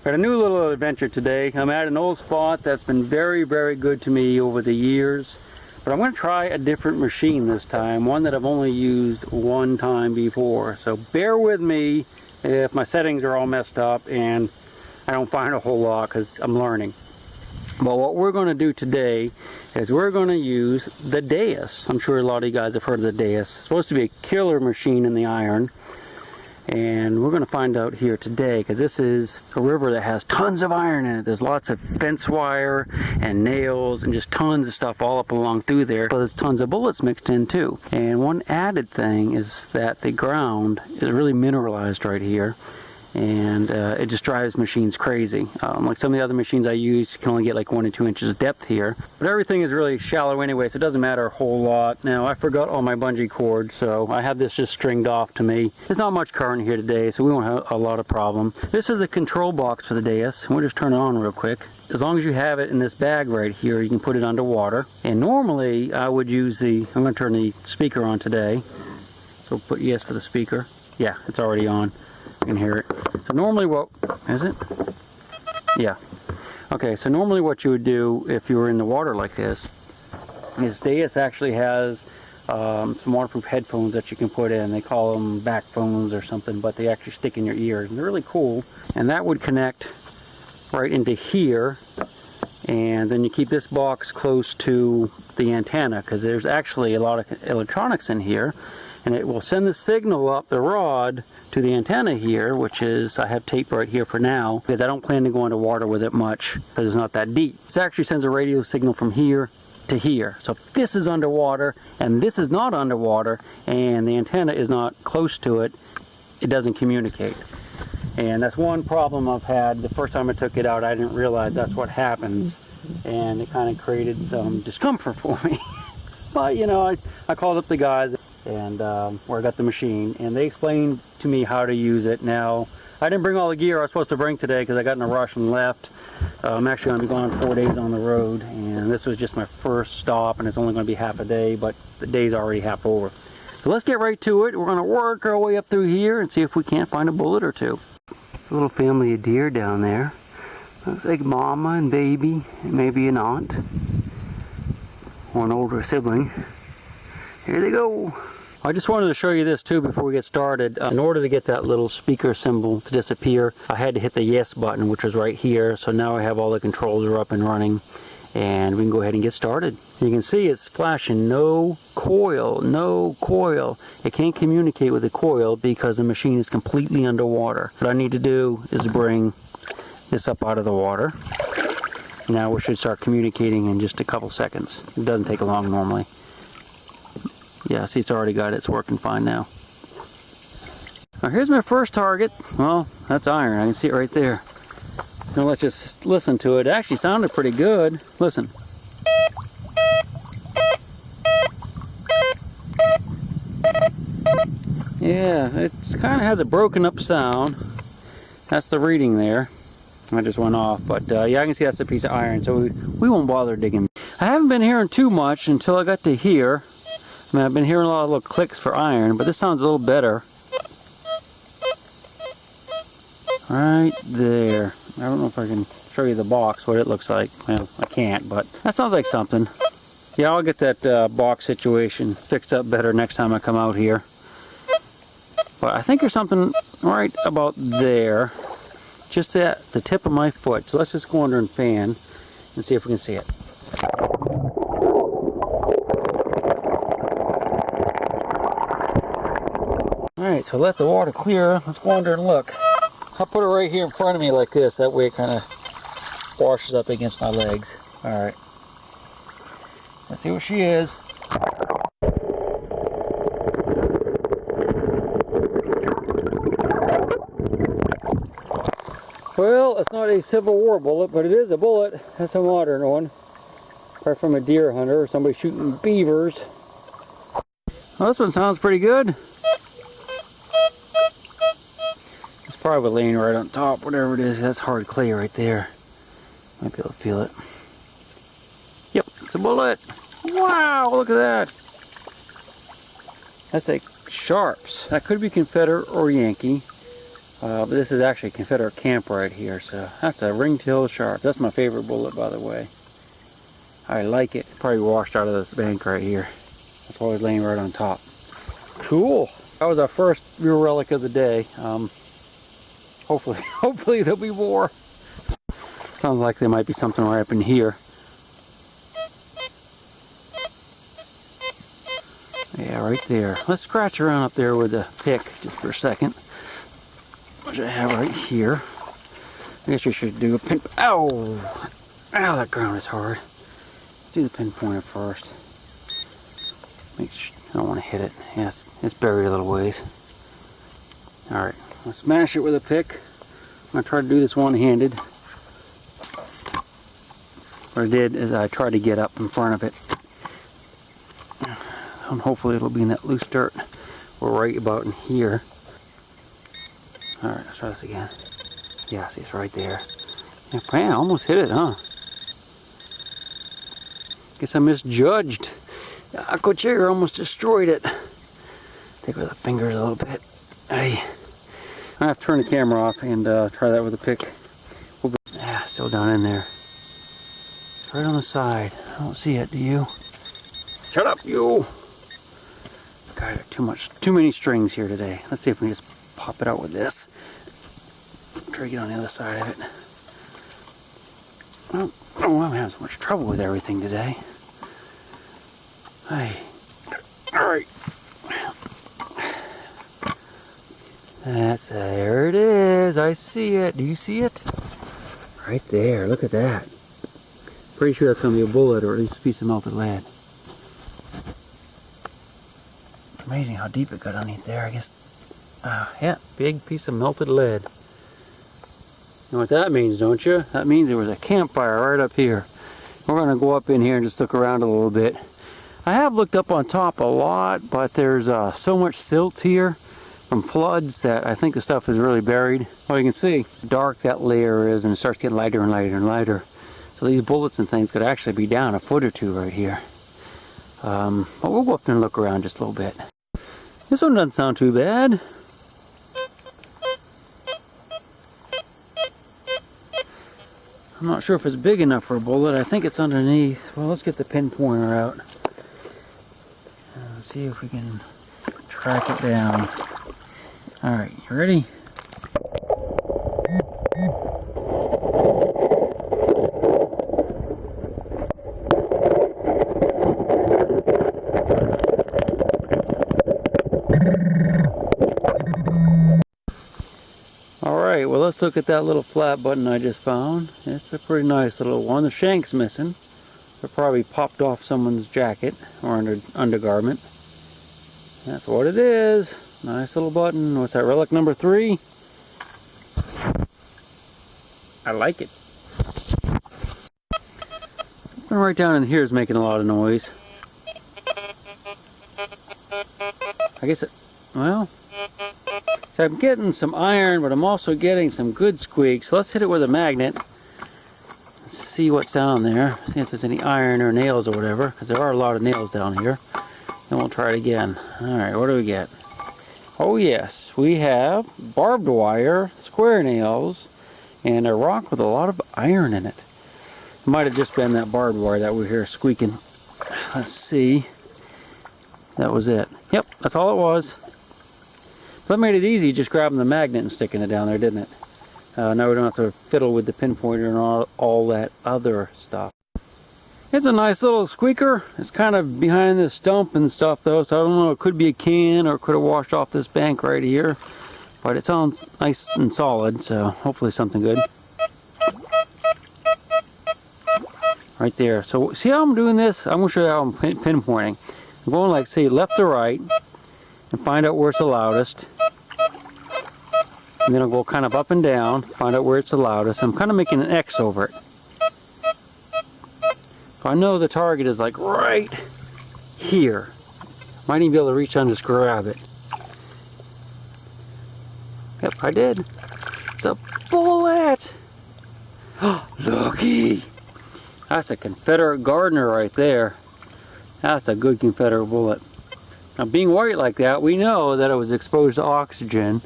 Got a new little adventure today. I'm at an old spot that's been very, very good to me over the years. But I'm going to try a different machine this time, one that I've only used one time before. So bear with me if my settings are all messed up and I don't find a whole lot because I'm learning. But what we're going to do today is we're going to use the Deus. I'm sure a lot of you guys have heard of the Deus. It's supposed to be a killer machine in the iron. And we're going to find out here today, because this is a river that has tons of iron in it. There's lots of fence wire and nails and just tons of stuff all up along through there. But there's tons of bullets mixed in too. And one added thing is that the ground is really mineralized right here. And it just drives machines crazy. Like some of the other machines I use, you can only get like 1 to 2 inches depth here. But everything is really shallow anyway, so it doesn't matter a whole lot. Now, I forgot all my bungee cord, so I have this just stringed off to me. There's not much current here today, so we won't have a lot of problem. This is the control box for the Deus. We'll just turn it on real quick. As long as you have it in this bag right here, you can put it underwater. And normally, I would use I'm going to turn the speaker on today. So put yes for the speaker. Yeah, it's already on. You can hear it. So normally what is it? Yeah. Okay, so normally what you would do if you were in the water like this is Deus actually has some waterproof headphones that you can put in. They call them back phones or something, but they actually stick in your ears. And they're really cool. And that would connect right into here. And then you keep this box close to the antenna, because there's actually a lot of electronics in here. And it will send the signal up the rod to the antenna here, which is, I have tape right here for now, because I don't plan to go underwater with it much, because it's not that deep. This actually sends a radio signal from here to here. So if this is underwater, and this is not underwater, and the antenna is not close to it, it doesn't communicate. And that's one problem I've had. The first time I took it out, I didn't realize that's what happens. And it kind of created some discomfort for me. But, you know, I called up the guys, and where I got the machine, and they explained to me how to use it. Now, I didn't bring all the gear I was supposed to bring today because I got in a rush and left. I'm actually going to be gone 4 days on the road, and this was just my first stop, and it's only going to be half a day, but the day's already half over. So let's get right to it. We're going to work our way up through here and see if we can't find a bullet or two. It's a little family of deer down there. Looks like mama and baby, and maybe an aunt or an older sibling. Here they go. I just wanted to show you this too before we get started. In order to get that little speaker symbol to disappear, I had to hit the yes button, which was right here. So now I have all the controls are up and running, and we can go ahead and get started. You can see it's flashing no coil, no coil. It can't communicate with the coil because the machine is completely underwater. What I need to do is bring this up out of the water. Now we should start communicating in just a couple seconds. It doesn't take long normally. Yeah, see, it's already got it. It's working fine now. Now here's my first target. Well, that's iron. I can see it right there. Now let's just listen to it. It actually sounded pretty good. Listen. Yeah, it kind of has a broken up sound. That's the reading there. I just went off, but yeah, I can see that's a piece of iron, so we won't bother digging. I haven't been hearing too much until I got to here. I mean, I've been hearing a lot of little clicks for iron, but this sounds a little better. Right there. I don't know if I can show you the box, what it looks like. Well, I can't, but that sounds like something. Yeah, I'll get that box situation fixed up better next time I come out here. But I think there's something right about there, just at the tip of my foot. So let's just go under and fan and see if we can see it. Alright, so let the water clear. Let's go under and look. I'll put it right here in front of me like this. That way it kind of washes up against my legs. Alright. Let's see what she is. Well, it's not a Civil War bullet, but it is a bullet. That's a modern one. Probably from a deer hunter or somebody shooting beavers. Well, this one sounds pretty good. It's probably laying right on top, whatever it is. That's hard clay right there. Might be able to feel it. Yep, it's a bullet. Wow, look at that. That's a Sharps. That could be Confederate or Yankee. But this is actually a Confederate camp right here, so that's a ringtail sharp. That's my favorite bullet, by the way. I like it. Probably washed out of this bank right here. That's why I was laying right on top. Cool. That was our first real relic of the day. Hopefully there'll be more. Sounds like there might be something right up in here. Yeah, right there. Let's scratch around up there with the pick just for a second. Which I have right here. I guess you should do a pin. Ow! Ow, that ground is hard. Do the pinpointer first. Make sure I don't want to hit it. Yes, it's buried a little ways. Alright, I'll smash it with a pick. I'm going to try to do this one-handed. What I did is I tried to get up in front of it. And hopefully it'll be in that loose dirt. We're right about in here. Alright, let's try this again. Yeah, see, it's right there. Yeah, man, I almost hit it, huh? Guess I misjudged. Aquachigger almost destroyed it. Take it with the fingers a little bit. I have to turn the camera off and try that with a pick. Still down in there. Right on the side. I don't see it, do you? Shut up, you! God, too many strings here today. Let's see if we can just pop it out with this. Try to get on the other side of it. Oh, I'm having so much trouble with everything today. Hey. Alright. There it is. I see it. Do you see it? Right there. Look at that. Pretty sure that's going to be a bullet or at least a piece of melted lead. It's amazing how deep it got underneath there. I guess. Yeah, big piece of melted lead. You know what that means, don't you? That means there was a campfire right up here. We're going to go up in here and just look around a little bit. I have looked up on top a lot, but there's so much silt here from floods that I think the stuff is really buried. Well, you can see how dark that layer is, and it starts getting lighter and lighter and lighter. So these bullets and things could actually be down a foot or two right here. But we'll go up there and look around just a little bit. This one doesn't sound too bad. I'm not sure if it's big enough for a bullet. I think it's underneath. Well, let's get the pinpointer out. Let's see if we can track it down. Alright, you ready? Alright, well, let's look at that little flat button I just found. It's a pretty nice little one. The shank's missing. It probably popped off someone's jacket or undergarment. That's what it is. Nice little button. What's that, relic number 3? I like it. Something right down in here is making a lot of noise. I guess it, well, so I'm getting some iron, but I'm also getting some good squeaks. So let's hit it with a magnet. Let's see what's down there. See if there's any iron or nails or whatever, because there are a lot of nails down here. Then we'll try it again. Alright, what do we get? Oh yes, we have barbed wire, square nails, and a rock with a lot of iron in it. It might have just been that barbed wire that we hear squeaking. Let's see. That was it. Yep, that's all it was. So that made it easy, just grabbing the magnet and sticking it down there, didn't it? Now we don't have to fiddle with the pinpointer and all that other stuff. It's a nice little squeaker. It's kind of behind this stump and stuff though, so I don't know, it could be a can or it could have washed off this bank right here. But it sounds nice and solid, so hopefully something good. Right there. So see how I'm doing this? I'm going to show you how I'm pinpointing. I'm going like, say, left to right and find out where it's the loudest. And then I'll go kind of up and down, find out where it's the loudest. I'm kind of making an X over it. So I know the target is like right here. Might even be able to reach down and just grab it. Yep, I did. It's a bullet! Looky! That's a Confederate Gardener right there. That's a good Confederate bullet. Now being white like that, we know that it was exposed to oxygen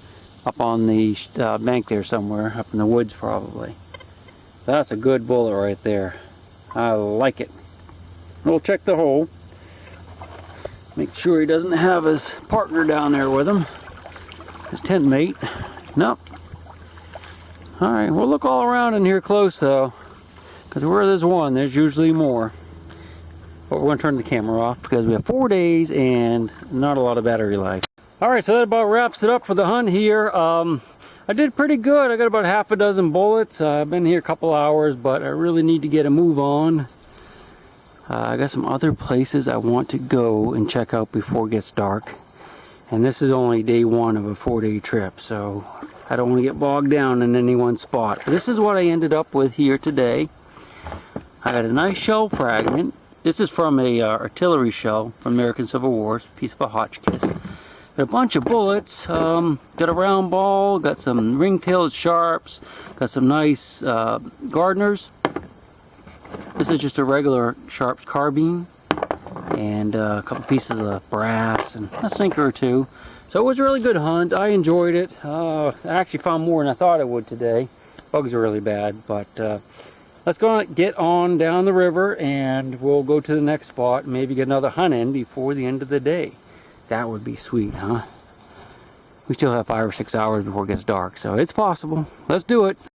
up on the bank there somewhere, up in the woods probably. That's a good bullet right there. I like it. We'll check the hole. Make sure he doesn't have his partner down there with him. His tent mate. Nope. Alright, we'll look all around in here close though. Because where there's one, there's usually more. But we're going to turn the camera off because we have 4 days and not a lot of battery life. Alright, so that about wraps it up for the hunt here. I did pretty good. I got about half a dozen bullets. I've been here a couple hours, but I really need to get a move on. I got some other places I want to go and check out before it gets dark. And this is only day 1 of a 4-day trip, so I don't want to get bogged down in any one spot. But this is what I ended up with here today. I got a nice shell fragment. This is from a artillery shell from American Civil War, piece of a Hotchkiss. Got a bunch of bullets, got a round ball, got some ring-tailed sharps, got some nice Gardners. This is just a regular Sharps carbine, and a couple pieces of brass, and a sinker or two. So it was a really good hunt. I enjoyed it. I actually found more than I thought I would today. Bugs are really bad, but let's go get on down the river, and we'll go to the next spot, and maybe get another hunt in before the end of the day. That would be sweet, huh? We still have 5 or 6 hours before it gets dark, so it's possible. Let's do it.